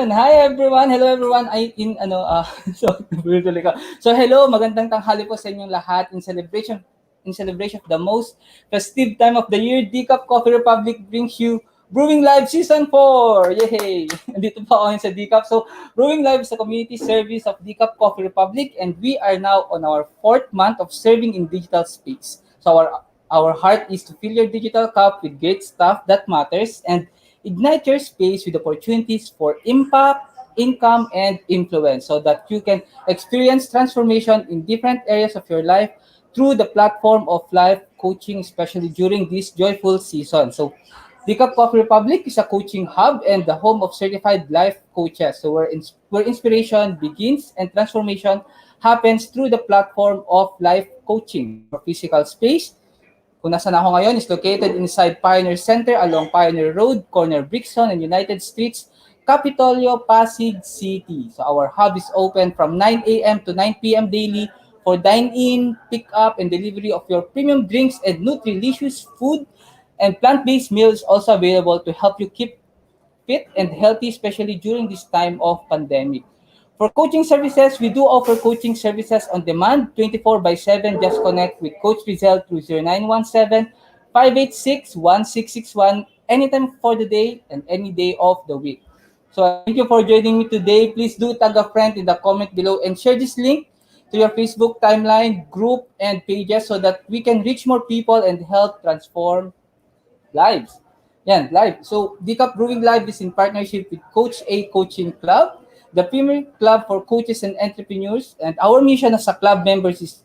Ayun, hi everyone. Hello everyone. So tuloy ko. So hello, magandang tanghali po sa inyong lahat in celebration of the most festive time of the year. Decaf Coffee Republic brings you Brewing Live Season 4. Yay! Dito po ako sa Decaf. So Brewing Live is a community service of Decaf Coffee Republic, and we are now on our 4th month of serving in digital space. So our heart is to fill your digital cup with great stuff that matters and ignite your space with opportunities for impact, income, and influence so that you can experience transformation in different areas of your life through the platform of life coaching, especially during this joyful season. So, the Cup Coffee Republic is a coaching hub and the home of certified life coaches. So, where inspiration begins and transformation happens through the platform of life coaching. Our physical space kung nasaan ako ngayon is located inside Pioneer Center along Pioneer Road, corner Brixton and United Streets, Capitolio, Pasig City. So our hub is open from 9 a.m. to 9 p.m. daily for dine-in, pick-up, and delivery of your premium drinks and nutrilicious food, and plant-based meals also available to help you keep fit and healthy, especially during this time of pandemic. For coaching services, we do offer coaching services on demand 24 by 7. Just connect with Coach Rizal through 0917-586-1661 anytime for the day and any day of the week. So thank you for joining me today. Please do tag a friend in the comment below and share this link to your Facebook timeline, group, and pages so that we can reach more people and help transform lives. Yan, live. So, Decaf Brewing Live is in partnership with Coach A Coaching Club, the premier club for coaches and entrepreneurs. And our mission as a club members is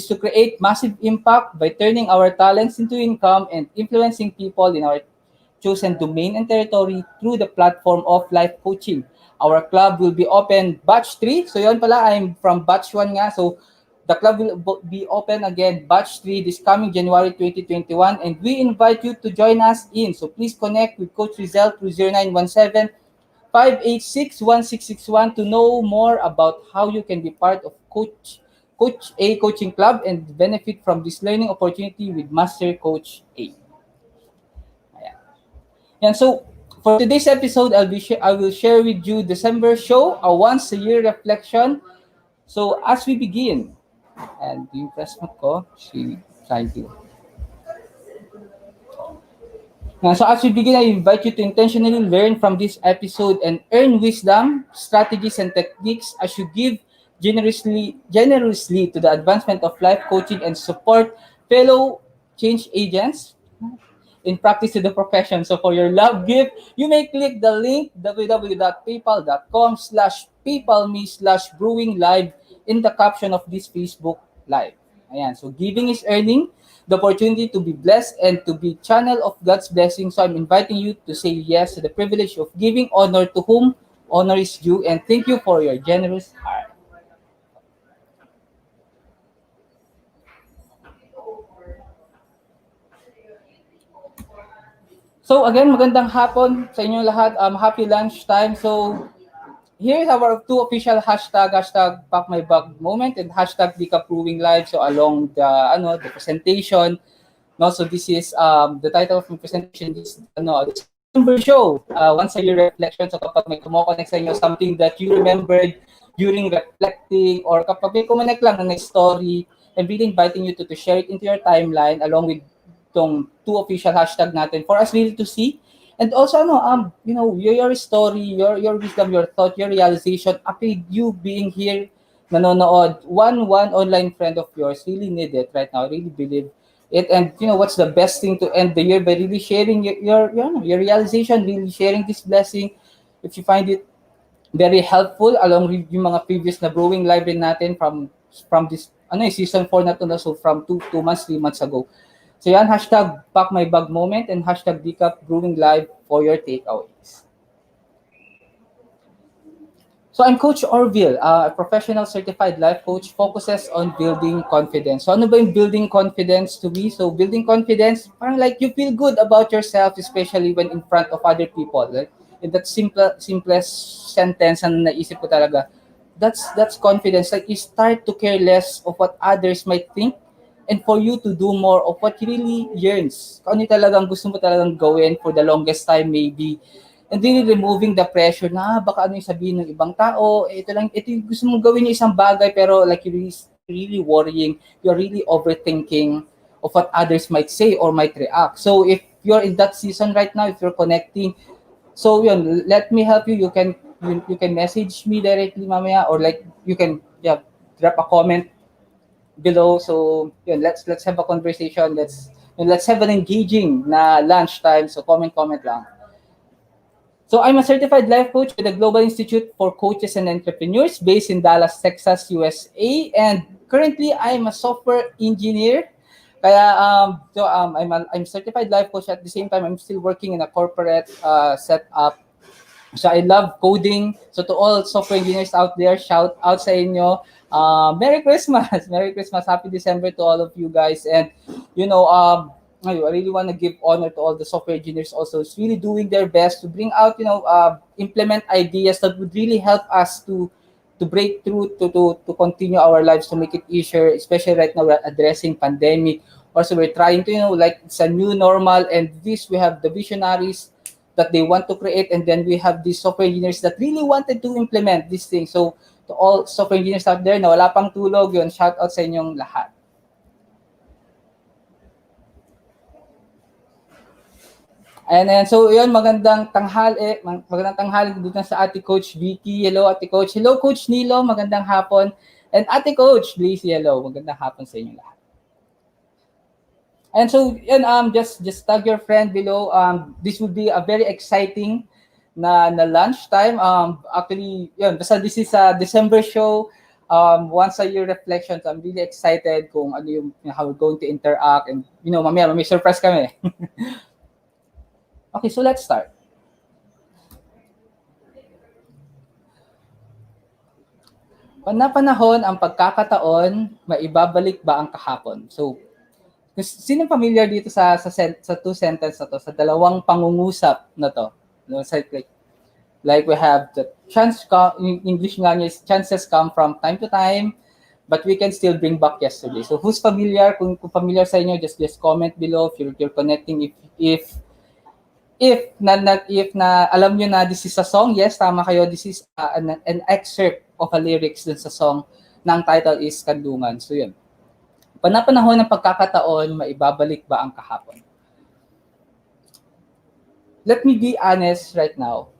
to create massive impact by turning our talents into income and influencing people in our chosen domain and territory through the platform of life coaching. Our club will be open batch 3. So yon pala, I'm from batch 1 nga. So the club will be open again batch 3 this coming January 2021, and we invite you to join us in. So please connect with Coach Rizal through 0917-586-1661 to know more about how you can be part of Coach A Coaching Club and benefit from this learning opportunity with Master Coach A. Ayan. And so for today's episode, I will share with you December show, a once a year reflection. So as we begin, and yung press mo ko, si try to. So as we begin, I invite you to intentionally learn from this episode and earn wisdom, strategies, and techniques as you give generously to the advancement of life coaching and support fellow change agents in practice to the profession. So for your love gift, you may click the link www.paypal.com/paypalme/brewing live in the caption of this Facebook live. Ayan. So giving is earning the opportunity to be blessed and to be channel of God's blessing. So I'm inviting you to say yes to the privilege of giving honor to whom honor is due, and thank you for your generous heart. So again, magandang hapon sa inyo lahat. Happy lunchtime. So here's our two official hashtag pack my bag moment and hashtag Decaf Brewing Live. So along the presentation, no, so this is the title of my presentation is the December show, once a year reflection. So kapag may kumo-connect sa inyo something that you remembered during reflecting, or kapag may kumonect lang ng story, I'm really inviting you to share it into your timeline along with tong two official hashtag natin for us really to see. And also, your story, your wisdom, your thought, your realization, after you being here, nanonood, one online friend of yours really need it right now. I really believe it. And what's the best thing to end the year by really sharing your realization, really sharing this blessing. If you find it very helpful, along with yung mga previous na brewing live rin natin from this season 4 na to na, so from 2 months, 3 months ago. So yan, hashtag pack my bag moment and hashtag Decaf Brewing Live for your takeaways. So I'm Coach Orvyl, a professional certified life coach, focuses on building confidence. So ano ba yung building confidence to me? So building confidence, parang like you feel good about yourself, especially when in front of other people. Like, in that simplest sentence na naisip ko talaga, that's confidence. Like you start to care less of what others might think, and for you to do more of what really yearns. Kung ano talagang gusto mo talagang gawin for the longest time maybe. and really removing the pressure na baka ano yung sabihin ng ibang tao, ito yung gusto mong gawin yung isang bagay pero like you're really worrying, you're really overthinking of what others might say or might react. So if you're in that season right now, if you're connecting, so yun, let me help you. You can message me directly mamaya or like you can drop a comment below. So yun, let's have a conversation. Let's have an engaging na lunchtime. So comment lang. So I'm a certified life coach with the Global Institute for Coaches and Entrepreneurs based in Dallas, Texas, USA. And currently, I'm a software engineer. Kaya I'm certified life coach. At the same time, I'm still working in a corporate setup. So I love coding. So to all software engineers out there, shout out sa inyo. Merry Christmas. Merry Christmas. Happy December to all of you guys. And, I really want to give honor to all the software engineers also. It's really doing their best to bring out, implement ideas that would really help us to break through, to continue our lives, to make it easier, especially right now we're addressing pandemic. Also, we're trying to, like it's a new normal, and this we have the visionaries that they want to create, and then we have these software engineers that really wanted to implement this thing. So to all software engineers out there na wala pang tulog, yun, shout out sa inyong lahat. And so yun, magandang tanghali dito sa Ate Coach Vicky. Hello Ate Coach. Hello Coach Nilo, magandang hapon. And Ate Coach Blazy, hello. Magandang hapon sa inyo lahat. And so yun, just tag your friend below. This will be a very exciting na lunchtime. Actually, yun, basta this is a December show. Once a year reflections. I'm really excited kung ano yung how we're going to interact, and mamaya may surprise kami. Okay, so let's start. Panahon ang pagkakataon, maibabalik ba ang kahapon? So, sinong familiar dito sa two sentence na to, sa dalawang pangungusap na to? Like we have the in English nga niya is chances come from time to time, but we can still bring back yesterday. So who's familiar? Kung familiar sa inyo, just comment below if you're connecting. If na alam nyo na this is a song, yes, tama kayo. This is an excerpt of a lyrics dun sa song na ang title is Kandungan. So yun. Panahon ng pagkakataon, maibabalik ba ang kahapon? Let me be honest right now.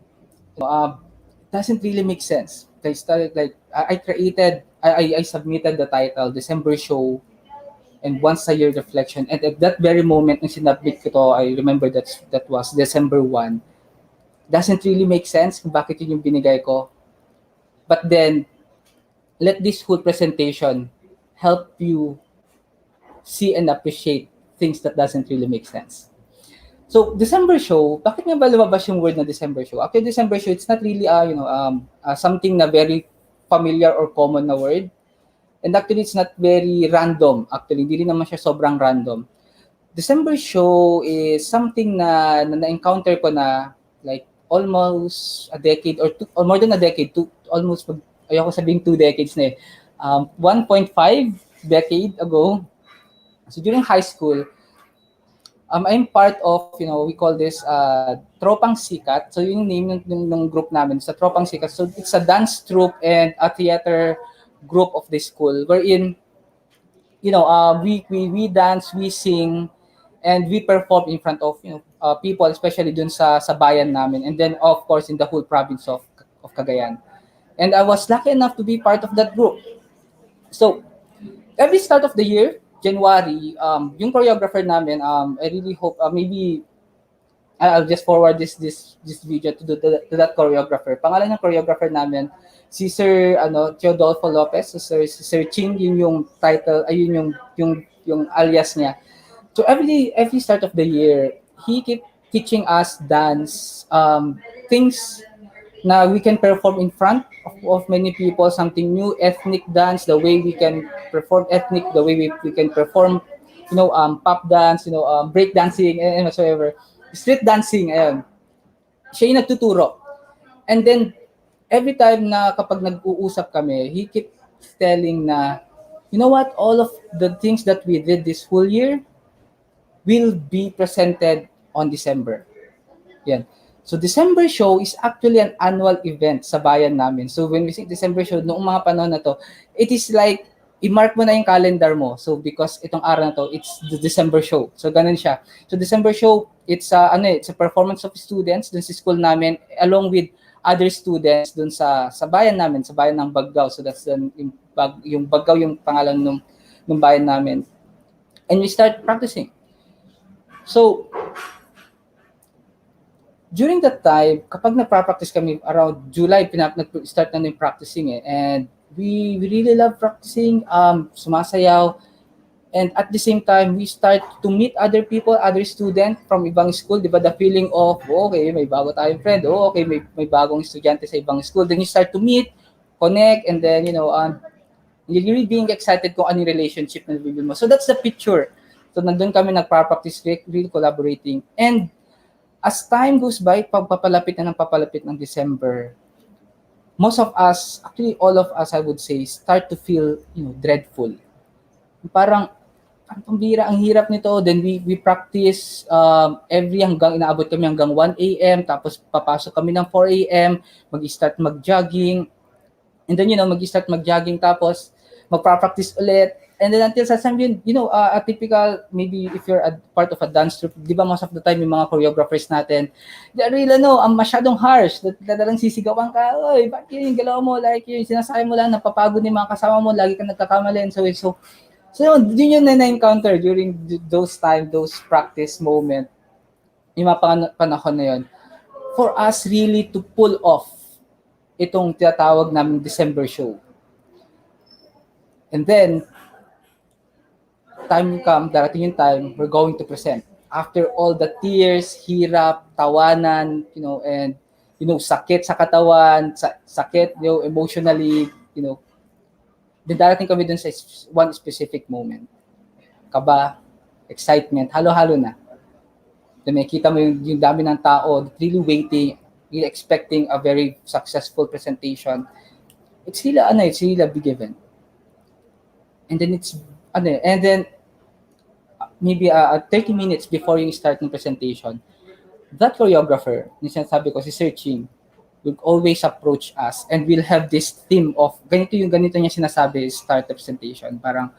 It doesn't really make sense. I submitted the title, December Show, and once a year reflection. And at that very moment, nung sinabit ko to, I remember that was December 1. Doesn't really make sense kung bakit yun yung binigay ko. But then, let this whole presentation help you see and appreciate things that doesn't really make sense. So, December show, bakit nga ba lumabas yung word na December show? Actually, December show, it's not really something na very familiar or common na word. And actually, it's not very random. Actually, hindi rin naman siya sobrang random. December show is something na na-encounter ko na like almost a decade or more than a decade, ayoko sabing 2 decades na 1.5 decade ago. So during high school, I'm part of, we call this Tropang Sikat. So yun yung name ng group namin, sa Tropang Sikat. So it's a dance troupe and a theater group of the school wherein we dance, we sing, and we perform in front of people, especially dun sa bayan namin, and then of course in the whole province of Cagayan. And I was lucky enough to be part of that group. So every start of the year, January, yung choreographer namin, I really hope maybe I'll just forward this video to that choreographer. Pangalan ng choreographer namin, si Sir Teodolfo Lopez, si Sir Ching, yun yung title, ayun yung alias niya. So every start of the year, he keep teaching us dance, things na we can perform in front of many people, something new, ethnic dance, the way we can perform ethnic, the way we can perform, pop dance, break dancing, and whatsoever. Street dancing, ayun. Siya yung nagtuturo. And then, every time na kapag nag-uusap kami, he keeps telling na, you know what, all of the things that we did this whole year will be presented on December. Yan. So December show is actually an annual event sa bayan namin. So when we say December show, noong mga panahon na to, it is like, i-mark mo na yung calendar mo. So because itong araw na to, it's the December show. So ganun siya. So December show, it's a performance of students dun sa school namin along with other students dun sa bayan namin, sa bayan ng Baggao. So that's yung Baggao yung pangalan nung bayan namin. And we start practicing. So during that time, kapag nagpa-practice kami around July, nag-start na yung practicing and we really love practicing, sumasayaw, and at the same time, we start to meet other people, other students from ibang school, di ba, the feeling of, okay, may bago tayong friend, okay, may bagong estudyante sa ibang school, then you start to meet, connect, and then, you're really being excited kung anong relationship na nabibigyan mo. So that's the picture. So nandun kami nagpa-practice, really collaborating, and as time goes by, papalapit ng December, most of us, actually all of us, I would say, start to feel, dreadful. Parang, ang pambira, ang hirap nito. Then we practice inaabot kami hanggang 1 a.m. Tapos papasok kami ng 4 a.m. Mag-start mag-jogging. And then, mag-start mag-jogging tapos magpa-practice ulit. And then until sa time yun, a typical, maybe if you're a part of a dance troupe, di ba most of the time yung mga choreographers natin, they really masyadong harsh, talagang sisigawan ka, oy, bakit yung galaw mo, like yung sinasabi mo lang, napapagod yung mga kasama mo, lagi ka nagkakamali, and so yun yung na-encounter during those practice moment, yung mga panahon na yun, for us really to pull off itong tinatawag namin December show. And then, time will come, darating yung time, we're going to present. After all the tears, hirap, tawanan, and, sakit sa katawan, sakit, emotionally, then darating kami dun sa one specific moment. Kaba, excitement, halo-halo na. Then makikita mo yung dami ng tao, really waiting, really expecting a very successful presentation. It's really a big event. And then maybe 30 minutes before you start ng presentation, that choreographer, yung sinasabi ko, si Sir Ching, will always approach us and we'll have this theme of, ganito niya sinasabi, start the presentation. Parang,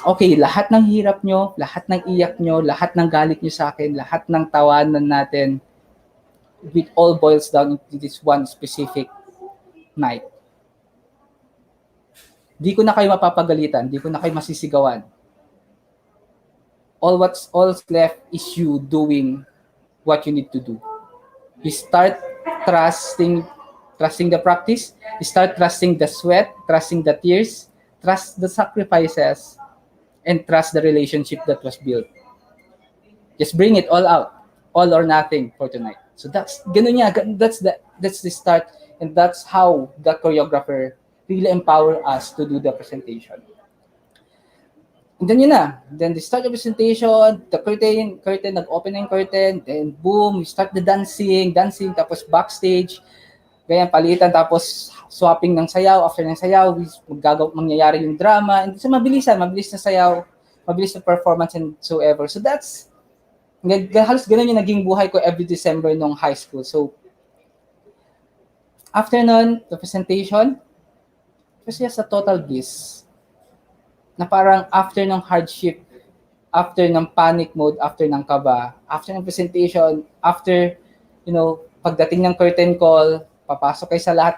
okay, lahat ng hirap nyo, lahat ng iyak nyo, lahat ng galit nyo sa akin, lahat ng tawanan natin, it all boils down into this one specific night. Di ko na kayo mapapagalitan, di ko na kayo masisigawan. All's left is you doing what you need to do. You start trusting the practice, you start trusting the sweat, trusting the tears, trust the sacrifices, and trust the relationship that was built. Just bring it all out, all or nothing for tonight. So that's the start, and that's how the choreographer really empower us to do the presentation. And then then they start the presentation, the curtain, nag-open yung curtain, then boom, we start the dancing, tapos backstage, ganyan palitan, tapos swapping ng sayaw, after ng sayaw, mangyayari yung drama, and so mabilis na sayaw, mabilis na performance and so ever. So that's, halos ganun yung naging buhay ko every December nung high school. So, after nun, the presentation, it was just a total bliss. Na parang after ng hardship, after ng panic mode, after ng kaba, after ng presentation, after, pagdating ng curtain call, papasok kayo sa lahat,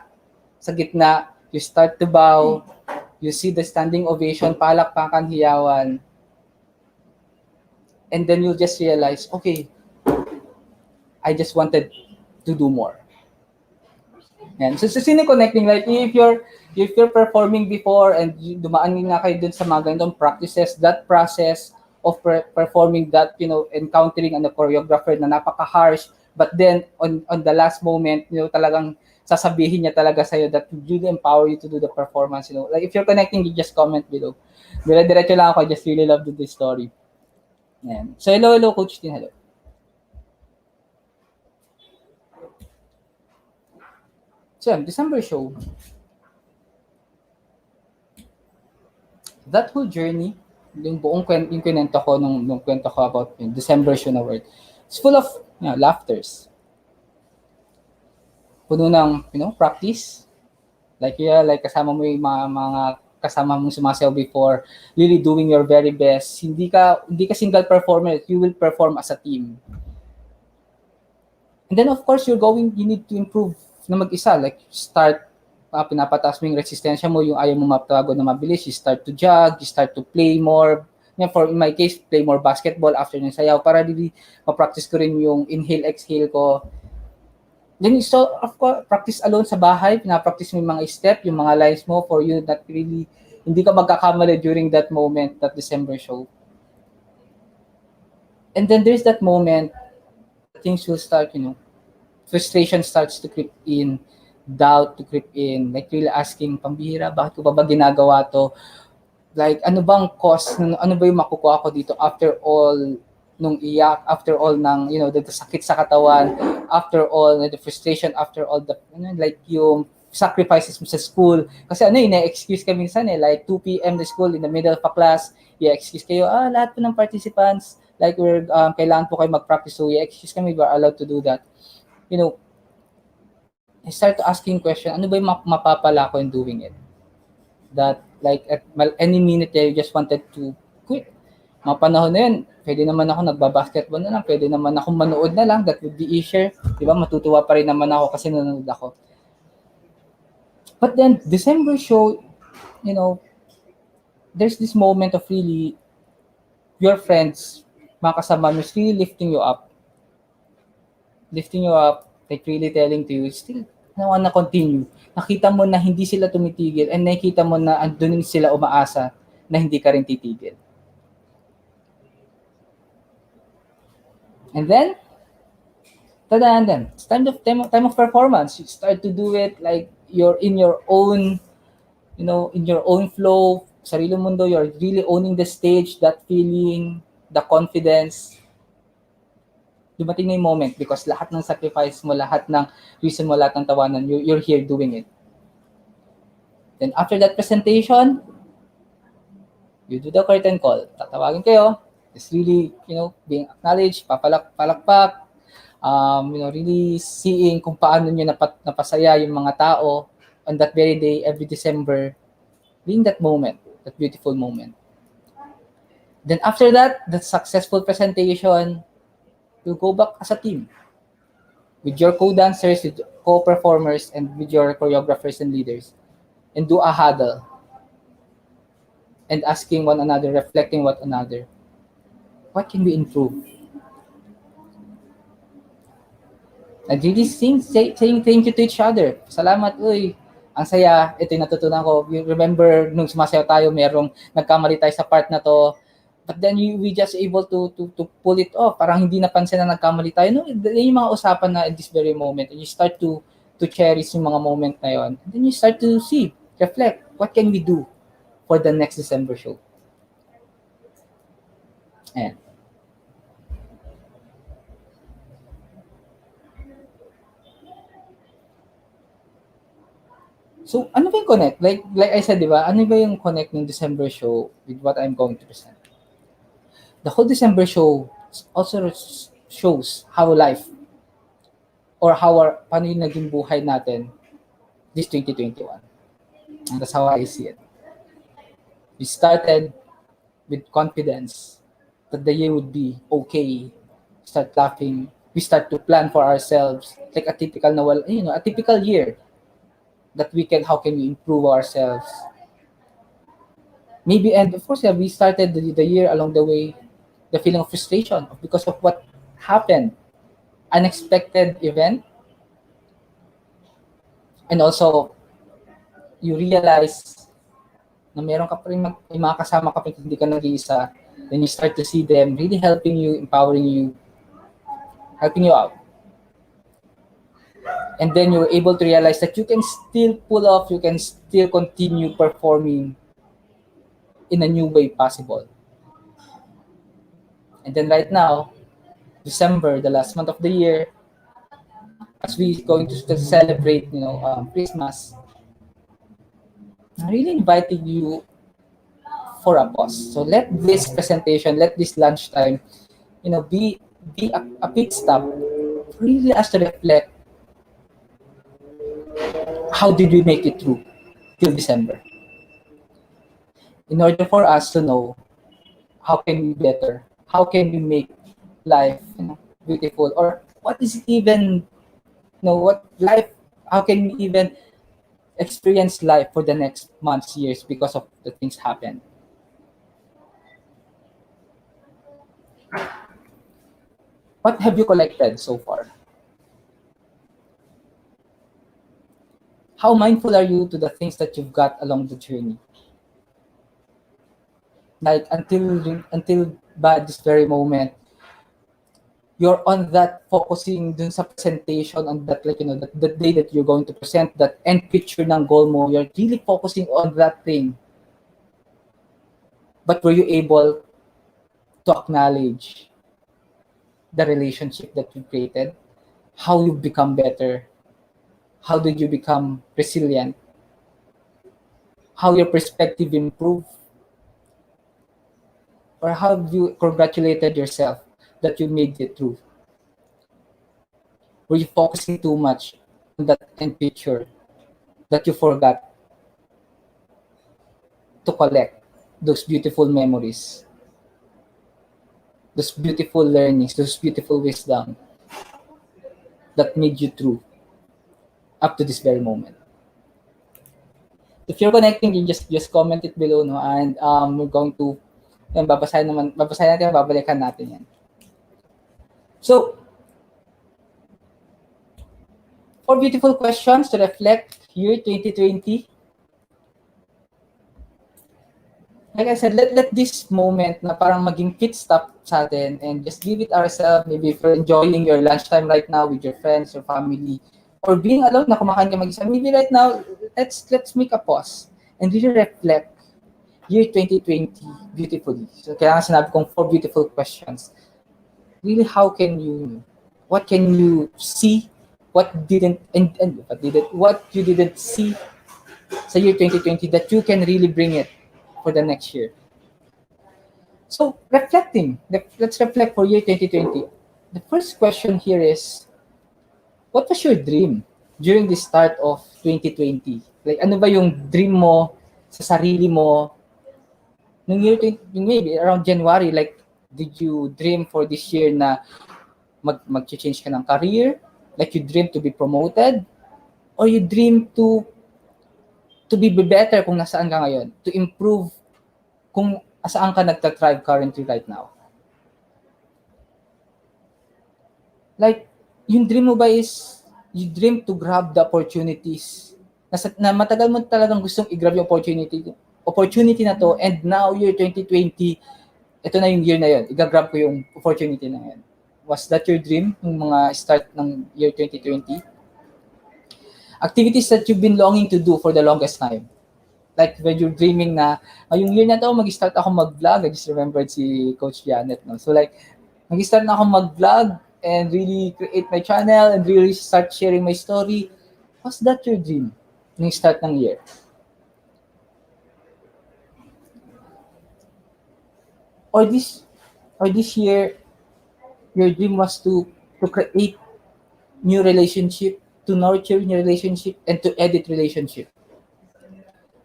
sa gitna, you start to bow, you see the standing ovation, palakpakan, hiyawan, and then you'll just realize, okay, I just wanted to do more. And so connecting, like if you're performing before and dumaan nga kayo dun sa mga ganitong practices, that process of performing that, encountering the choreographer na napaka-harsh, but then on the last moment, talagang sasabihin niya talaga sa'yo that really empower you to do the performance, Like if you're connecting, you just comment below. Dire-diretso lang ako, I just really love this story. Yan. So hello Coach Tin, hello. So December show, that whole journey, yung buong yung kwento ko nung kwento ko about yung December show na word, it's full of laughters. puno ng, practice. Like, like kasama mo yung mga kasama mong sumasayaw before, really doing your very best. Hindi ka single performer, you will perform as a team. And then of course, you need to improve na mag-isa. Like, start, pinapataas mo yung resistensya mo, yung ayaw mo mapagod na mabilis, you start to jog, you start to play more. In my case, play more basketball after ng sayaw para really ma-practice ko rin yung inhale, exhale ko. Then, so, of course, practice alone sa bahay, pinapractice mo yung mga step, yung mga lines mo for you that really, hindi ka magkakamali during that moment, that December show. And then there's that moment, things will start, frustration starts to creep in, doubt to creep in, like really asking, pambihira, bakit ko ba ginagawa to? Like, ano bang cause, ano ba yung makukuha ko dito after all nung iyak, after all ng, the sakit sa katawan, after all the frustration, after all the, like yung sacrifices mo sa school. Kasi ina-excuse ka minsan like 2 p.m. the school, in the middle of a class, i-excuse kayo, lahat po ng participants, like kailangan po kayo mag-practice, so i-excuse kami, we are allowed to do that. I start asking question, ano ba yung mapapala ko in doing it? That like at any minute you just wanted to quit. Mga panahon na yun, pwede naman ako nagbabasketball na lang, pwede naman ako manood na lang, that would be easier. Diba? Matutuwa pa rin naman ako kasi nanonood ako. But then, December show, there's this moment of really, your friends, mga kasama mo, is really lifting you up, like really telling to you, still, I want to continue. Nakita mo na hindi sila tumitigil and nakita mo na andun sila umaasa na hindi ka rin titigil. And then, it's time of performance. You start to do it like you're in your own, in your own flow, sarili mundo, you're really owning the stage, that feeling, the confidence. Dumating na yung moment because lahat ng sacrifice mo, lahat ng reason mo, lahat ng tawanan, you're here doing it. Then after that presentation, you do the curtain call. Tatawagin kayo. It's really, being acknowledged, palakpak, really seeing kung paano nyo napasaya yung mga tao on that very day, every December, being that moment, that beautiful moment. Then after that successful presentation, you go back as a team with your co-dancers, with co-performers, and with your choreographers and leaders, and do a huddle and asking one another, reflecting one another. What can we improve? And really saying thank you to each other. Salamat, uy. Ang saya, ito yung natutunan ko. You remember, nung sumasayaw tayo, merong nagkamali tayo sa part na to. But then we just able to pull it off. Parang hindi napansin na nagkamali tayo. No, yung mga usapan na in this very moment. And you start to cherish yung mga moment na yon. And then you start to reflect, what can we do for the next December show? Ayan. So, ano ba yung connect? Like I said, di ba? Ano ba yung connect ng December show with what I'm going to present? The whole December show also shows how life or paano yung naging buhay natin this 2021. And that's how I see it. We started with confidence that the year would be okay. Start laughing. We start to plan for ourselves like a typical a typical year. That how can we improve ourselves? Maybe, and of course, we started the year along the way, the feeling of frustration because of what happened, unexpected event, and also you realize na meron ka pa rin may mga kasama ka pa hindi ka nag-iisa, then you start to see them really helping you, empowering you, helping you out. And then you're able to realize that you can still pull off, you can still continue performing in a new way possible. And then right now, December, the last month of the year, as we're going to celebrate, Christmas, I'm really inviting you for a pause. So let this presentation, let this lunchtime, be a pit stop, really us to reflect how did we make it through till December? In order for us to know how can we better, how can we make life, beautiful, or what is it even, what life, how can we even experience life for the next months, years because of the things happen. What have you collected so far? How mindful are you to the things that you've got along the journey? Like until by this very moment, you're on that focusing dun sa presentation on that, like, the day that you're going to present that end picture ng goal mo, you're really focusing on that thing. But were you able to acknowledge the relationship that you created? How you become better? How did you become resilient? How your perspective improved? Or how have you congratulated yourself that you made it through? Were you focusing too much on that end picture that you forgot to collect those beautiful memories, those beautiful learnings, those beautiful wisdom that made you through up to this very moment? If you're connecting, you just comment it below, no? And we're going to, babasahin natin, babalikan natin yan. So, for beautiful questions to reflect year 2020, like I said, let this moment na parang maging pit stop sa atin and just give it ourselves. Maybe if you're enjoying your lunchtime right now with your friends, your family, or being alone na kumakain ka mag-isa, maybe right now, let's make a pause and really reflect year 2020 beautifully. So kaya nga sinabi kong 4 beautiful questions. Really, what can you see, what you didn't see sa year 2020 that you can really bring it for the next year. So reflecting, let's reflect for year 2020. The first question here is, what was your dream during the start of 2020? Like, ano ba yung dream mo sa sarili mo nung year 20, maybe around January? Like, did you dream for this year na mag-change ka ng career? Like, you dream to be promoted? Or you dream to be better kung nasaan ka ngayon? To improve kung saan ka nagtatrive currently right now? Like, yung dream mo ba is, you dream to grab the opportunities na matagal mo talagang gustong i-grab yung opportunity na to, and now year 2020, ito na yung year na yun, i-grab ko yung opportunity na yun. Was that your dream yung mga start ng year 2020? Activities that you've been longing to do for the longest time. Like when you're dreaming na, yung year na to, mag-start ako mag-vlog. I just remembered si Coach Janet. No? So like, mag-start na ako mag-vlog and really create my channel and really start sharing my story. Was that your dream yung start ng year? Or this year, your dream was to create new relationship, to nurture new relationship, and to edit relationship.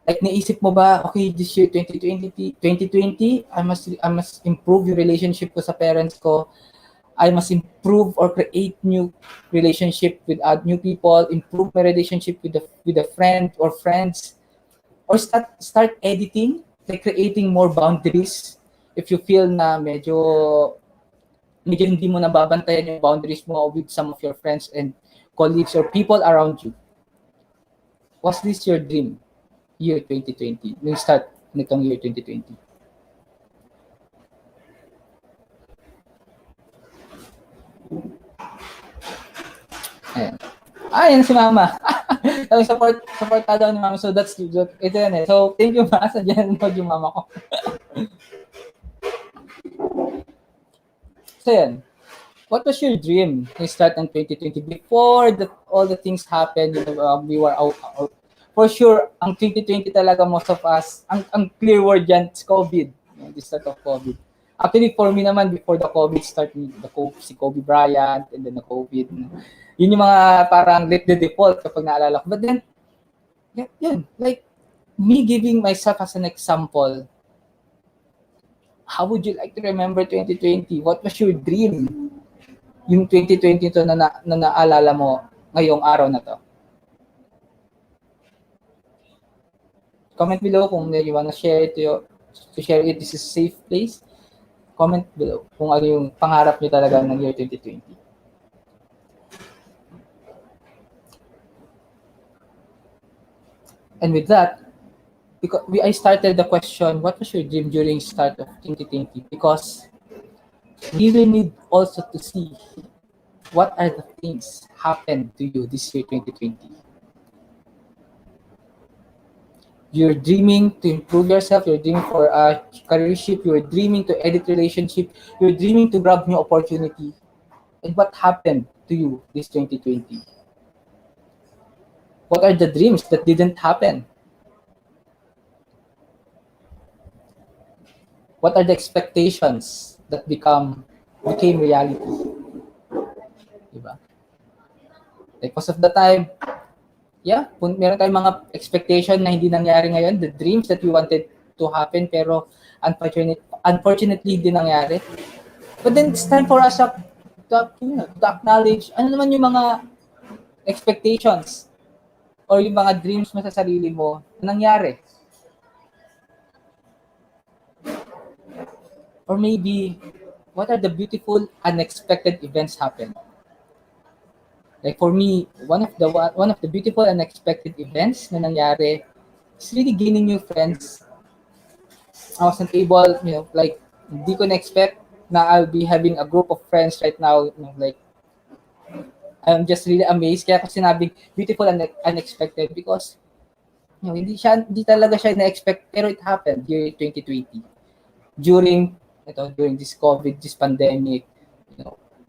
Like, naisip mo ba, okay, this year 2020, I must improve yung relationship ko sa parents ko. I must improve or create new relationship with new people, improve my relationship with a friend or friends, or start editing, like creating more boundaries. If you feel na medyo hindi mo nababantayan yung boundaries mo with some of your friends and colleagues or people around you. Was this your dream? Year 2020, yung start nitong year 2020. Ayan. Ayan si Mama. Supportado ni Mama. So that's ito yan eh. So thank you, Ma. Sa dyan yung Mama ko. So yan. What was your dream to start in 2020 before all the things happened? We were out. For sure, ang 2020 talaga, most of us, ang clear word yan, it's COVID. The start of COVID. Actually, for me naman, before the COVID started, si Kobe Bryant, and then the COVID. Yun yung mga parang let the default kapag naalala ko. But then, Yun, like, me giving myself as an example, how would you like to remember 2020? What was your dream? Yung 2020 to na naalala mo ngayong araw na to. Comment below kung you wanna share it to share it. This is a safe place. Comment below kung ano yung pangarap niyo talaga ng year 2020. And with that, because I started the question, what was your dream during start of 2020? Because we will need also to see what are the things happened to you this year 2020. You're dreaming to improve yourself, you're dreaming for a career shift, you're dreaming to edit relationship, you're dreaming to grab new opportunity. And what happened to you this 2020? What are the dreams that didn't happen? What are the expectations that became reality? Diba? Like most of the time, meron tayong mga expectation na hindi nangyari ngayon, the dreams that we wanted to happen, pero unfortunately hindi nangyari. But then it's time for us to acknowledge ano naman yung mga expectations or yung mga dreams mo sa sarili mo na nangyari. Or maybe, what are the beautiful unexpected events happen? Like for me, one of the beautiful unexpected events na nangyari is really gaining new friends. I wasn't able, like, hindi ko na-expect na I'll be having a group of friends right now, like, I'm just really amazed. Kaya ko sinabing beautiful and unexpected because hindi talaga siya na-expect, pero it happened year 2020. During this COVID, this pandemic,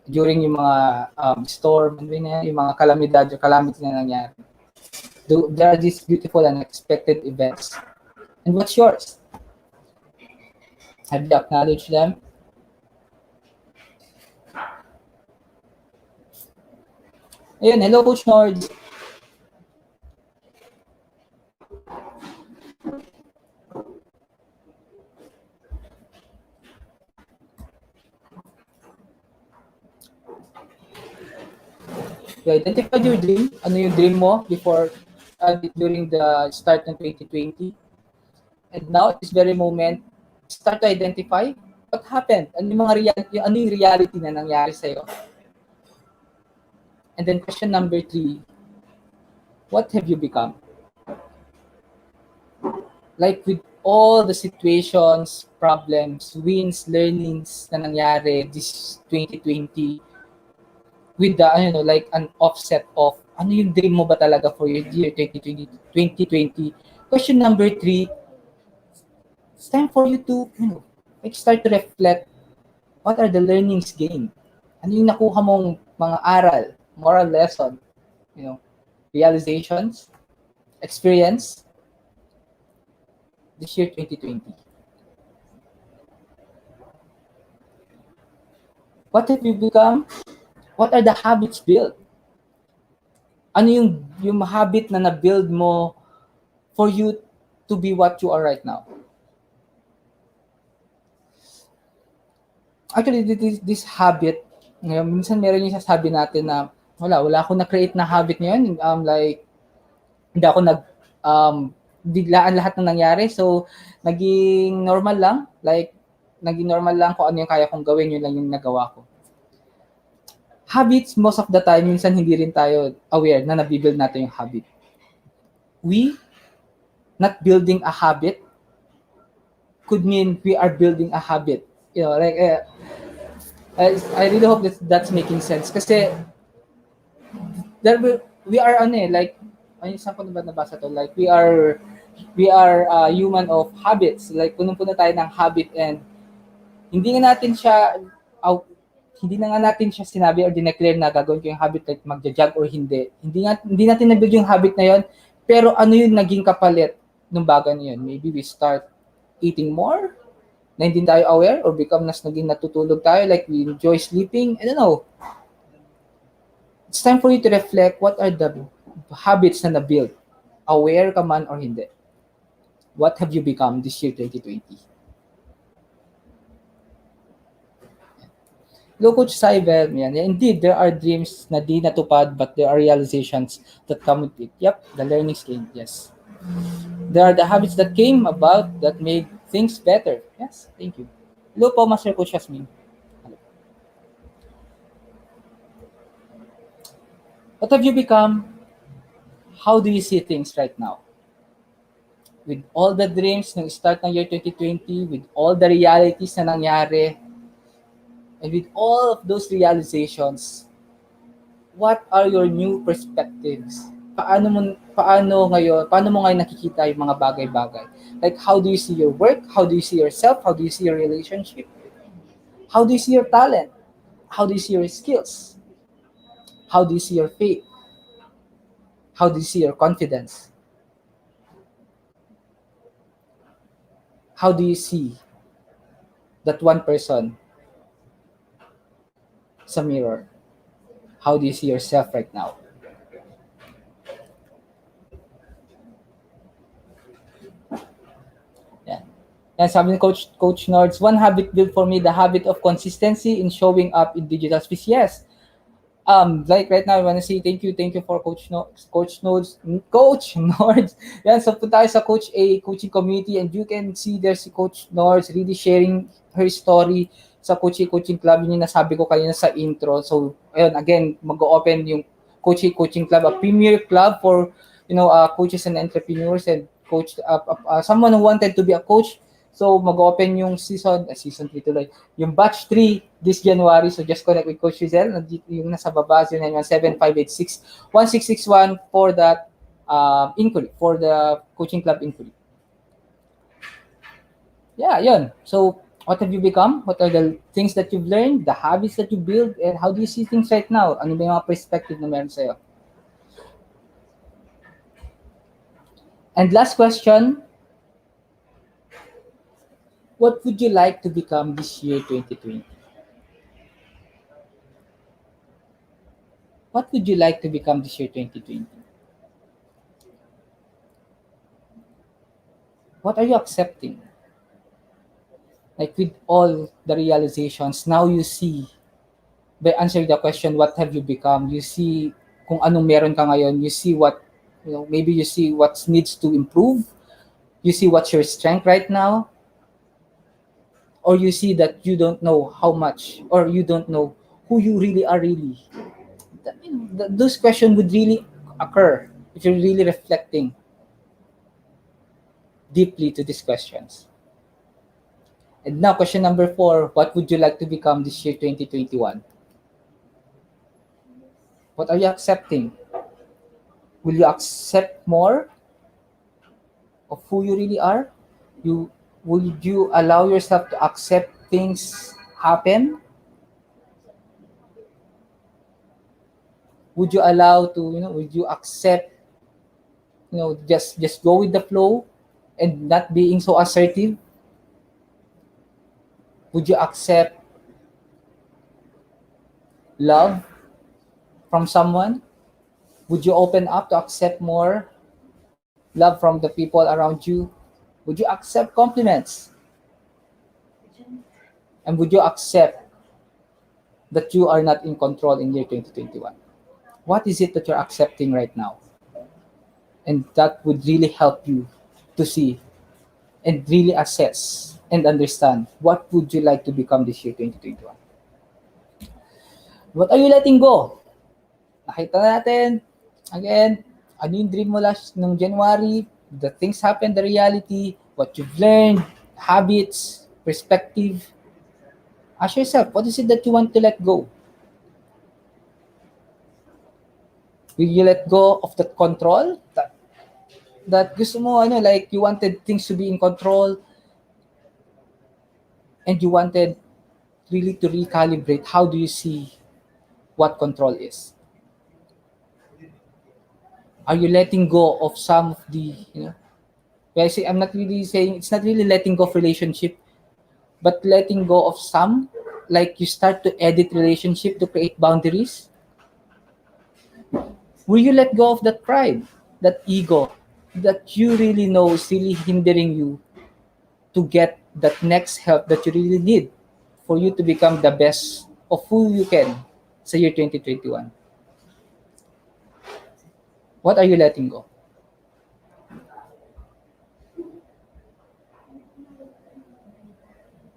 during yung mga storm, yung mga calamity na nangyari. There are these beautiful and unexpected events. And what's yours? Have you acknowledged them? Ayun, hello Coach Nord. You identified your dream. Ano yung dream mo before, during the start ng 2020? And now, at this very moment, start to identify what happened. Ano yung reality na nangyari sa'yo? And then question number 3, what have you become? Like with all the situations, problems, wins, learnings na nangyari this 2020, with the, like an offset of, ano yung dream mo ba talaga for your year 2020? Question number 3, it's time for you to, start to reflect, what are the learnings gained? Ano yung nakuha mong mga aral, moral lesson, realizations, experience, this year 2020? What have you become? What are the habits built? Ano yung habit na na-build mo for you to be what you are right now? Actually, this habit, minsan meron yung sasabi natin na wala akong na-create na habit ngayon. Like, hindi ako biglaan lahat ng nangyari. So, naging normal lang. Like, naging normal lang kung ano yung kaya kong gawin, yun lang yung nagawa ko. Habits, most of the time, minsan hindi rin tayo aware na nabibuild natin yung habit. We not building a habit could mean we are building a habit. Like, I really hope that's making sense. Kasi, we are like, saan ko na ba nabasa to? Like, we are human of habits. Like, punong-puno tayo ng habit and hindi na nga natin siya sinabi or dineclare na gagawin ko yung habit like magja-jog or hindi. Hindi natin na-build yung habit na yon, pero ano yung naging kapalit ng bagay na yun? Maybe we start eating more na hindi tayo aware or naging natutulog tayo, like we enjoy sleeping. I don't know. It's time for you to reflect what are the habits na na-build aware ka man or hindi. What have you become this year, 2020? Hello, Coach Saibel. Yan. Indeed, there are dreams na di natupad, but there are realizations that come with it. Yep, the learning came. Yes. There are the habits that came about that made things better. Yes, thank you. Hello po, Master Coach Yasmin. What have you become? How do you see things right now? With all the dreams ng start ng year 2020, with all the realities na nangyari, and with all of those realizations, what are your new perspectives? Paano mo ngayon nakikita yung mga bagay-bagay? Like, how do you see your work? How do you see yourself? How do you see your relationship? How do you see your talent? How do you see your skills? How do you see your faith? How do you see your confidence? How do you see that one person sa mirror? How do you see yourself right now? Yan. Yan, sabi ni Coach Nords, one habit built for me, the habit of consistency in showing up in digital space. Yes. Like right now, I want to say thank you for Coach Nords. Yan, so punta tayo sa Coach A coaching community, and you can see there si Coach Nords really sharing her story sa Coach A coaching club. Yun yung nasabi ko kanina sa intro. So, ayun, again, mag-open yung Coach A coaching club, a premier club for, coaches and entrepreneurs and someone who wanted to be a coach. So, mag-open yung season 3 tuloy. Yung batch 3 this January. So, just connect with Coach Rizal. Yung nasa baba, 0917-586-1661 for that inquiry, for the coaching club inquiry. Yeah, yun. So, what have you become? What are the things that you've learned? The habits that you build? And how do you see things right now? Ano ba yung mga perspective na meron sa'yo? And last question, what would you like to become this year, 2020? What would you like to become this year, 2020? What are you accepting? Like with all the realizations, now you see, by answering the question, what have you become? You see kung anong meron ka ngayon. You see what, maybe you see what needs to improve. You see what's your strength right now. Or you see that you don't know how much, or you don't know who you really are really. Those questions would really occur if you're really reflecting deeply to these questions. And now, question number 4, what would you like to become this year, 2021? What are you accepting? Will you accept more of who you really are? Would you allow yourself to accept things happen? Would you allow to, would you accept, just go with the flow and not being so assertive? Would you accept love from someone? Would you open up to accept more love from the people around you? Would you accept compliments? And would you accept that you are not in control in year 2021? What is it that you're accepting right now? And that would really help you to see and really assess and understand what would you like to become this year, 2021. What are you letting go? Nakita natin, again, ano yung dream mo last nung January, the things happen, the reality, what you've learned, habits, perspective. Ask yourself, what is it that you want to let go? Will you let go of the control? That gusto mo, like you wanted things to be in control and you wanted really to recalibrate. How do you see what control is? Are you letting go of some of the, I'm not really saying, it's not really letting go of relationship, but letting go of some, like you start to edit relationship to create boundaries. Will you let go of that pride, that ego, that you really know is really hindering you to get that next help that you really need for you to become the best of who you can sa year 2021? What are you letting go?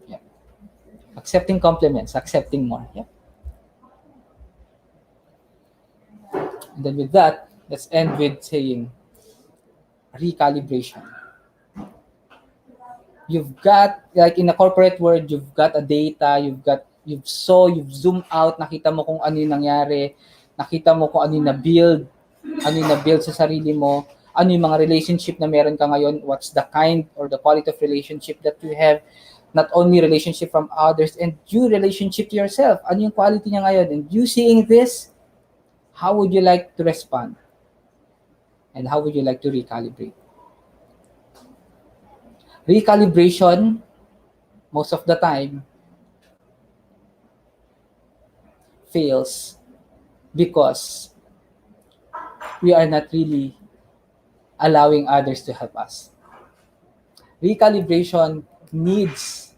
Yeah. Accepting compliments, accepting more. Yeah. And then with that, let's end with saying recalibration. You've got, like in the corporate world, you've got a data, you've zoomed out, nakita mo kung ano yung nangyari, nakita mo kung ano yung na-build sa sarili mo, ano yung mga relationship na meron ka ngayon, what's the kind or the quality of relationship that you have, not only relationship from others, and you relationship to yourself, ano yung quality niya ngayon, and you seeing this, how would you like to respond? And how would you like to recalibrate? Recalibration, most of the time, fails because we are not really allowing others to help us. Recalibration needs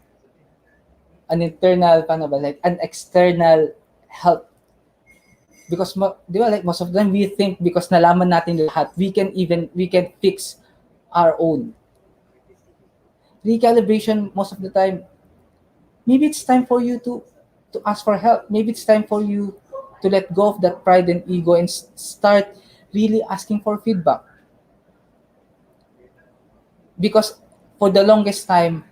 an internal, like an external help. Because, di ba, like most of them, we think because nalaman natin lahat, we can fix our own. Recalibration, most of the time, maybe it's time for you to ask for help. Maybe it's time for you to let go of that pride and ego and start really asking for feedback. Because for the longest time,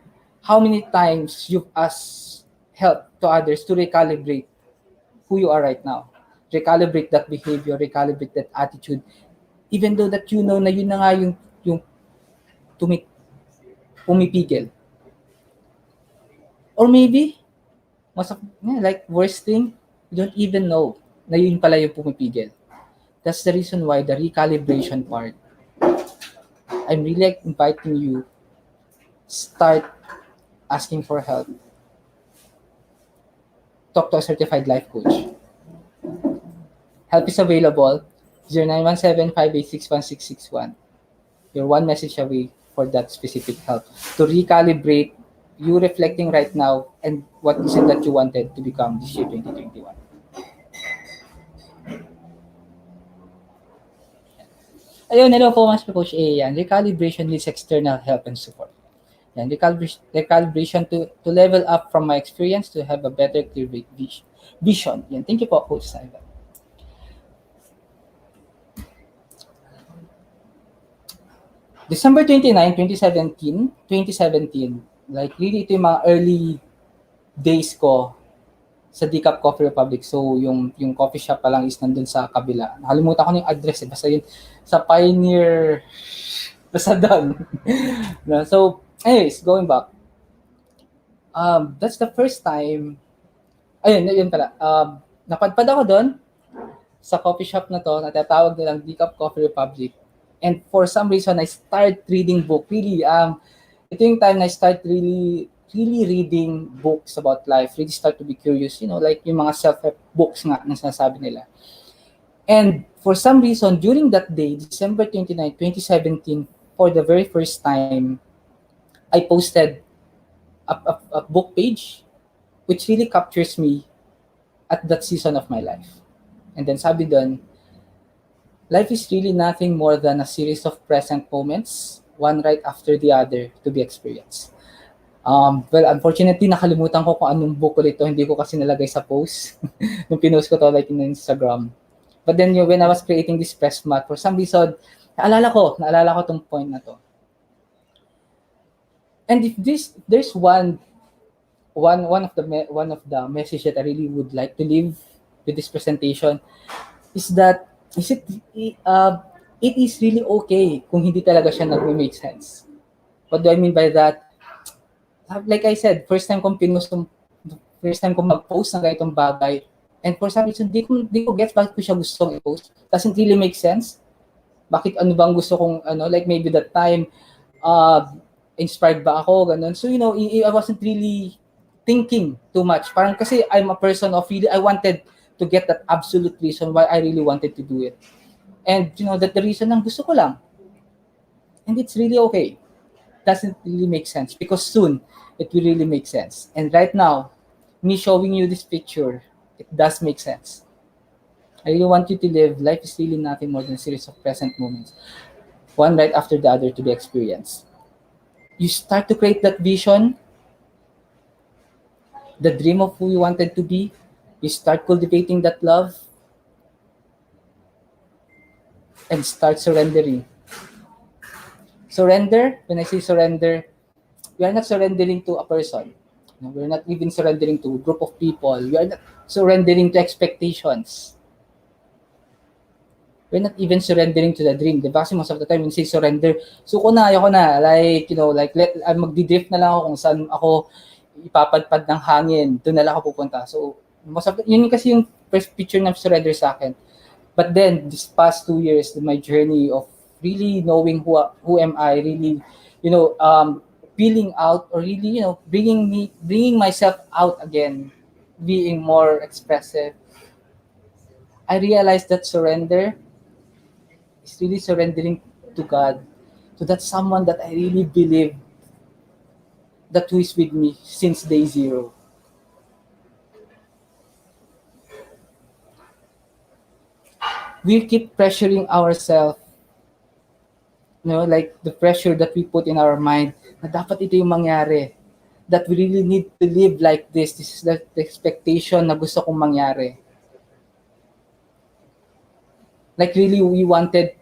how many times you've asked help to others to recalibrate who you are right now? Recalibrate that behavior, recalibrate that attitude. Even though that you know na yun na nga yung pumipigil. Or maybe, like worst thing, you don't even know na yun pala yung pumipigil. That's the reason why the recalibration part, I'm really inviting you, start asking for help. Talk to a certified life coach. Help is available, 0917-586-1661. You're one message away for that specific help. To recalibrate you reflecting right now and what is it that you wanted to become this year 2021. Ayun, hello po, Mas Coach A. Yan. Recalibration needs external help and support. Yan. Recalibration to level up from my experience to have a better, clear vision. Yan. Thank you po, Coach Simon. December 29, 2017, like really ito yung mga early days ko sa Decaf Coffee Republic. So yung coffee shop pa lang is nandun sa kabila. Nakalimutan ko na yung address basta yun sa Pioneer, basta doon. So anyways, going back. That's the first time, yun pala. Napadpad ako doon sa coffee shop na to, natatawag nilang Decaf Coffee Republic. And for some reason, I start reading book. Really, ito yung time na I start really reading books about life. Really start to be curious, like yung mga self-help books nga na sinasabi nila. And for some reason, during that day, December 29, 2017, for the very first time, I posted a book page which really captures me at that season of my life. And then sabi doon, life is really nothing more than a series of present moments, one right after the other, to be experienced. Well, unfortunately, nakalimutan ko kung anong book ulit ito. Hindi ko kasi nalagay sa post. Nung pinost ko to like in Instagram. But then when I was creating this press mat, for some reason, naalala ko tong point na to. And if there's one of the message that I really would like to leave with this presentation is that it is really okay kung hindi talaga siya nag-make sense. What do I mean by that? Like I said, first time kong mag-post ng ganitong bagay, and for some reason, di ko get bakit ko siya gustong i-post. Doesn't really make sense. Bakit ano bang gusto kong, like maybe that time, inspired ba ako, ganun. So, I wasn't really thinking too much. Parang kasi I'm a person of really, I wanted to get that absolute reason why I really wanted to do it. And, that the reason lang, gusto ko lang. And it's really okay. Doesn't really make sense because soon it will really make sense. And right now, me showing you this picture, it does make sense. I really want you to live. Life is really nothing more than a series of present moments, one right after the other to be experienced. You start to create that vision, the dream of who you wanted to be. You start cultivating that love and start surrendering. Surrender, when I say surrender, we are not surrendering to a person. No, we're not even surrendering to a group of people. We are not surrendering to expectations. We're not even surrendering to the dream. Diba? Kasi most of the time, when say surrender, suko na, ayoko na. Like, magdi-drift na lang ako kung saan ako ipapadpad ng hangin. Doon na lang ako pupunta. So, yun kasi yung first picture ng surrender sa akin. But then, this past 2 years, my journey of really knowing who am I, really, feeling out or really, bringing myself out again, being more expressive. I realized that surrender is really surrendering to God, to that someone that I really believe that who is with me since day zero. We keep pressuring ourselves, like the pressure that we put in our mind na dapat ito yung mangyari. That we really need to live like this. This is the expectation na gusto kong mangyari. Like really, we wanted,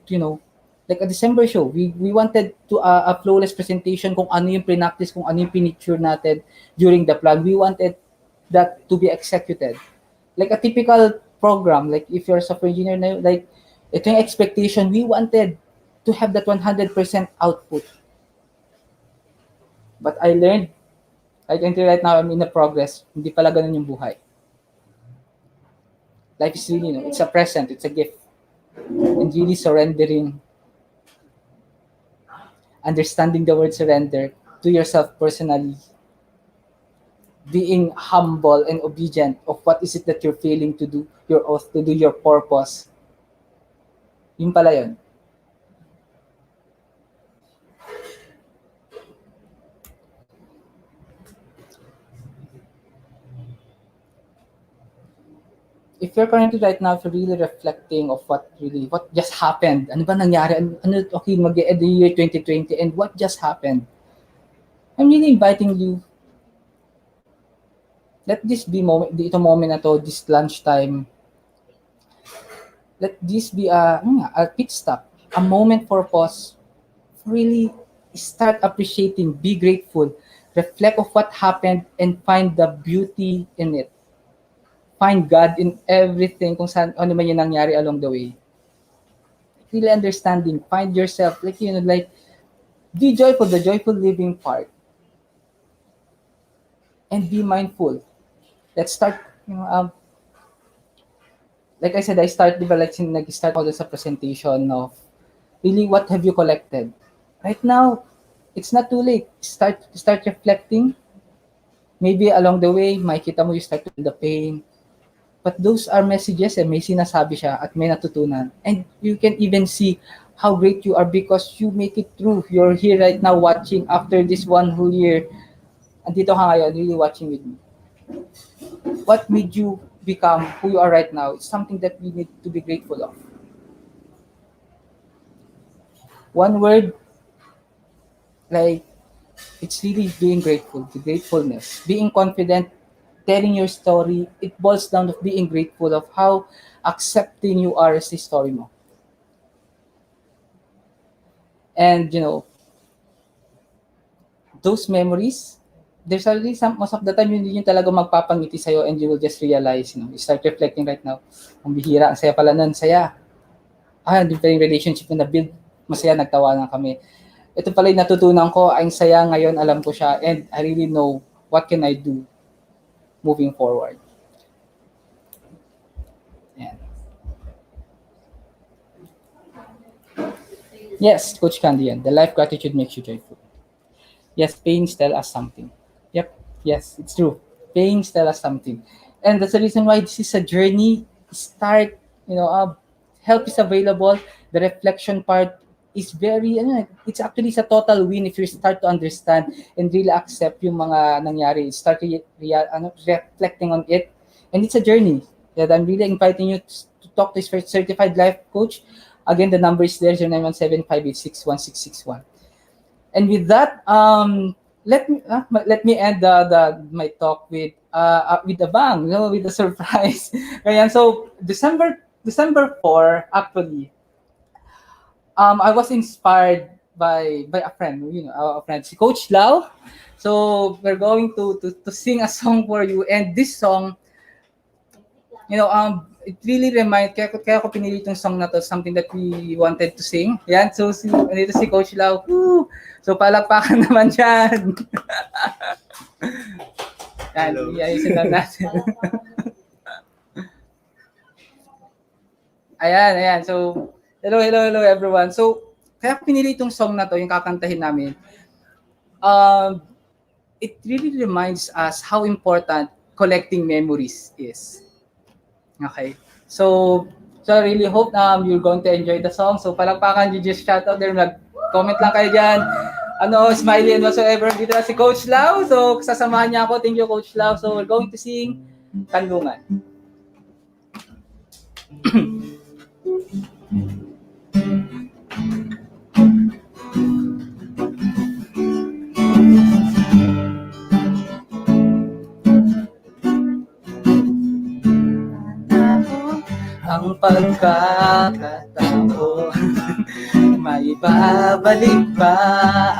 like a December show, we wanted to a flawless presentation kung ano yung pre-practice, kung ano yung pinicture natin during the plan. We wanted that to be executed. Like a typical program, like if you're a software engineer, like ito yung expectation, we wanted to have that 100% output. But I learned, like until right now, I'm in the progress, hindi pala ganun yung buhay. Life is really, it's a present, it's a gift. And really surrendering, understanding the word surrender to yourself personally, being humble and obedient of what is it that you're feeling to do your oath, to do your purpose. Yun pala yun. If you're currently right now, if you're really reflecting of what just happened, ano ba nangyari, okay, mag-end the year 2020, and what just happened, I'm really inviting you, let this be moment na to, this lunchtime, let this be a pit stop, a moment for pause, really start appreciating, be grateful, reflect of what happened, and find the beauty in it. Find God in everything, kung saan, ano man yung nangyari along the way. Really understanding, find yourself, like, be joyful, the joyful living part. And be mindful. Let's start, like I said, nag-start ako sa presentation of really what have you collected. Right now, it's not too late. Start reflecting. Maybe along the way, makikita mo you start to feel the pain. But those are messages and may sinasabi siya at may natutunan. And you can even see how great you are because you make it through. You're here right now watching after this one whole year. Andito ka ngayon, really watching with me. What made you become who you are right now? It's something that we need to be grateful of. One word, like, it's really being grateful, the gratefulness, being confident, telling your story. It boils down to being grateful of how accepting you are as the story mo. And, those memories, there's already most of the time, yun talaga magpapangiti sa'yo and you will just realize, you start reflecting right now. Ang bihira, ang saya pala nun, saya. Hindi pa yung relationship na build, masaya, nagtawanan kami. Ito pala yung natutunan ko, ang saya ngayon, alam ko siya, and I really know what can I do moving forward. Yan. Yes, Coach Candy yan. The life gratitude makes you joyful. Yes, pains tell us something. Yep, yes, it's true. Pains tell us something. And that's the reason why this is a journey. Start, help is available. The reflection part, is very, it's actually a total win if you start to understand and really accept yung mga nangyari. Start reflecting on it. And it's a journey that I'm really inviting you to talk to this certified life coach. Again, the number is there, 0917-586-1661. And with that, let me end my talk with a bang, with a surprise. Ayan, so December 4, actually, I was inspired by a friend, a friend, si Coach Lau. So we're going to sing a song for you, and this song, it really kaya ko pinili itong song na to, something that we wanted to sing. Yan, so dito si Coach Lau. Woo! So palakpakan naman dyan. Yan, iayusin lang natin. Ayan. So, hello everyone. So, kaya ko pinili itong song na to, yung kakantahin namin. It really reminds us how important collecting memories is. Okay. So I really hope you're going to enjoy the song. So palakpakan, you just shout out there, mag-comment lang kayo dyan. Smiley and whatsoever. Dito na si Coach Lau. So sasamahan niya ako. Thank you, Coach Lau. So we're going to sing Kanlungan. Ang pagkakataon, may babalik ba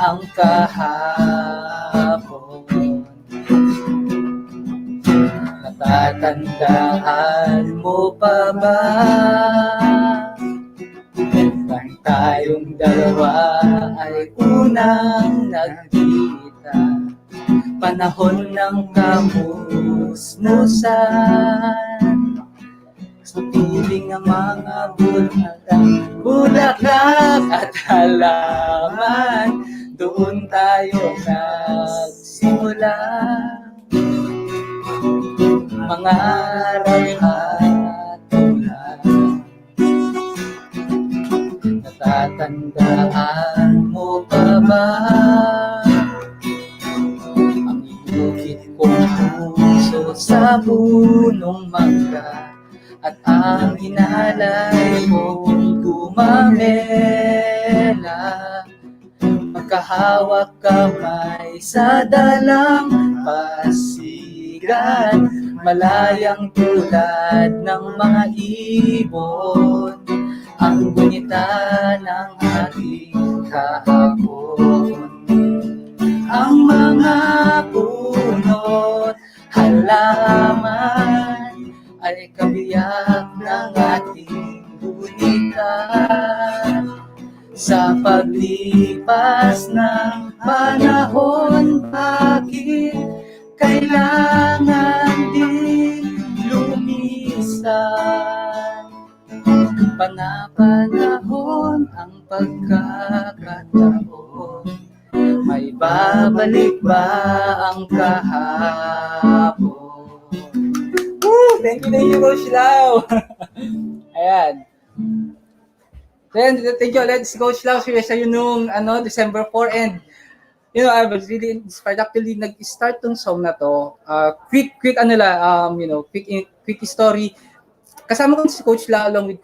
ang kahapon? Natatandaan mo pa ba? Nang tayong dalawa ay unang nagkita, panahon ng kamusmusan, sa piling ang mga bulaklak at halaman, doon tayo nagsimula. Mga araw at ulan, natatandaan mo pa ba? Ang ibukit kong puso sa punong mangga, at ang inalay mong gumamela, magkahawak kamay sa dalang pasigan, malayang tulad ng mga ibon, ang gunita ng ating kahapon. Ang mga puno't halaman ay kabiyak ng ating gunita. Sa paglipas ng panahon, bakit kailangan din lumisan? Panapanahon ang pagkakataon, may babalik ba ang kahapon? Thank you, Coach Lau. Ayan. Then, thank you ulit si Coach Lau. Siya yun nung December 4. And, I was really inspired. Actually, nag-start tong song na to. Quick story. Kasama ko si Coach Lau along with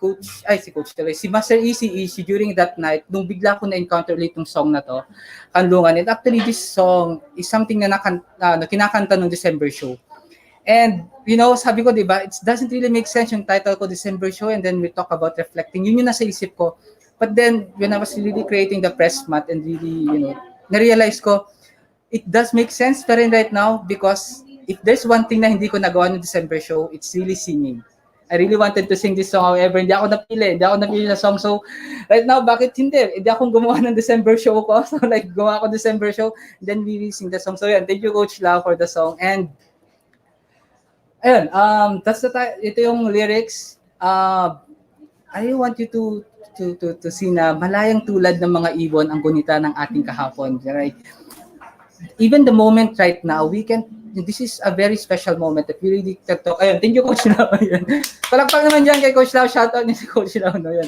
si Master Easy during that night, nung bigla ko na-encounter ulit tong song na to, Kanlungan. And actually, this song is something na kinakanta nung December show. And, sabi ko, diba, it doesn't really make sense yung title ko, December show, and then we talk about reflecting. Yun yung nasa isip ko. But then, when I was really creating the press mat and really, na-realize ko, it does make sense pa rin right now because if there's one thing na hindi ko nagawa ng December show, it's really singing. I really wanted to sing this song, however, hindi ako napili na song. So, right now, bakit hindi? Hindi akong gumawa ng December show ko. So, gumawa ako December show, then we sing the song. So, yan, thank you, Coach Lau, for the song. And, ayun, ito yung lyrics. I want you to see na malayang tulad ng mga ibon ang gunita ng ating kahapon. Right? Even the moment right now, this is a very special moment that we really can talk. Ayun, thank you, Coach Lau. Palakpak naman dyan kay Coach Lau. Shoutout niya si Coach Lau. No? Yun.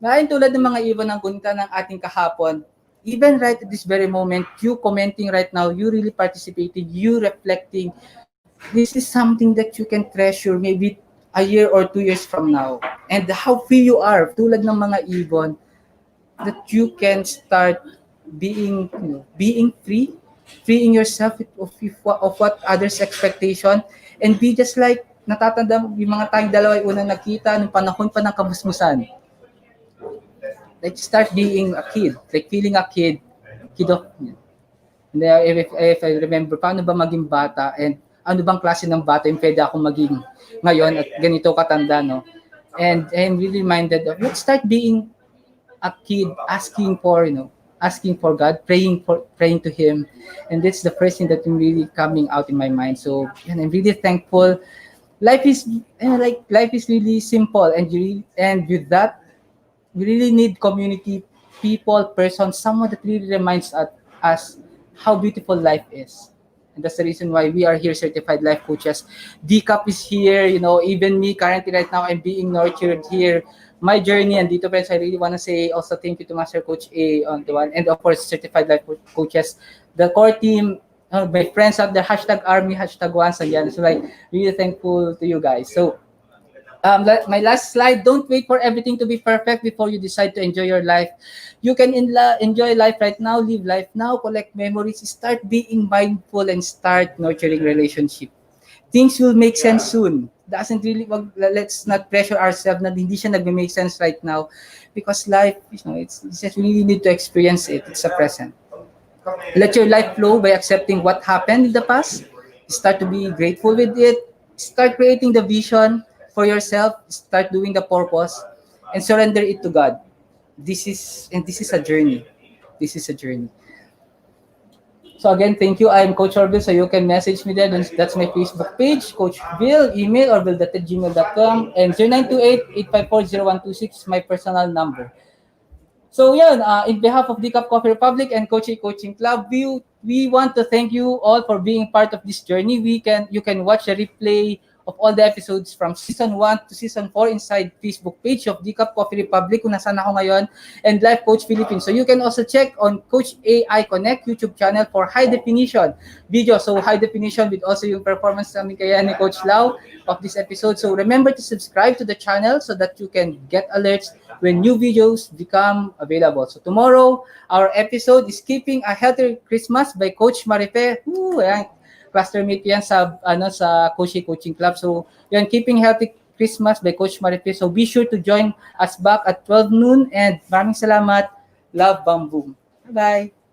Ngayon tulad ng mga ibon ng gunita ng ating kahapon, even right at this very moment, you commenting right now, you really participating, you reflecting, this is something that you can treasure maybe a year or 2 years from now. And how free you are, tulad ng mga ibon, that you can start being, being free, freeing yourself of what others' expectation, and be just like, natatanda mo, yung mga tayong dalawa ay unang nakita nung panahon pa ng kabusmusan. Like start being a kid, like feeling a kid of, and if I remember, paano ba maging bata and ano bang klase ng bata yung pwede akong maging ngayon at ganito katanda, no? And I'm really reminded of, let's start being a kid asking for, asking for God, praying to Him, and that's the first thing that really coming out in my mind. So, and I'm really thankful. Life is life is really simple, and with that, we really need community, people, persons, someone that really reminds us how beautiful life is. And that's the reason why we are here, certified life coaches. DCAP is here, even me currently right now, I'm being nurtured here. My journey, and dito friends, I really want to say also thank you to Master Coach A on the one, and of course, certified life coaches, the core team, my friends out there, hashtag army, hashtag once again. So like, really thankful to you guys. So my last slide, don't wait for everything to be perfect before you decide to enjoy your life. You can enjoy life right now, live life now, collect memories, start being mindful, and start nurturing relationship. Things will make sense soon. Doesn't really, let's not pressure ourselves na hindi siya nagme-make sense right now, because life, it's just, we really need to experience it. It's a present. Let your life flow by accepting what happened in the past. Start to be grateful with it. Start creating the vision for yourself. Start doing the purpose, and surrender it to God. This is a journey. This is a journey. So again, thank you. I'm Coach Orvyl, so you can message me there. That's my Facebook page, Coach Vil, email orvyl@gmail.com, and 0928-854-0126 is my personal number. So yun, in behalf of DCAP Coffee Republic and Coach A Coaching Club, we want to thank you all for being part of this journey. You can watch a replay of all the episodes from season 1 to season 4 inside Facebook page of DCAP Coffee Republic kung nasaan ako ngayon, and Life Coach Philippines. So you can also check on Coach AI Connect YouTube channel for high definition video. So high definition with also yung performance namin kaya ni Coach Lau of this episode. So remember to subscribe to the channel so that you can get alerts when new videos become available. So tomorrow, our episode is Keeping a Healthy Christmas by Coach Marife. Ayan, clustermate yan sa Coach Coaching Club. So yan, Keeping Healthy Christmas by Coach Marife. So be sure to join us back at 12 noon, and maraming salamat. Love, bam, boom. Bye-bye.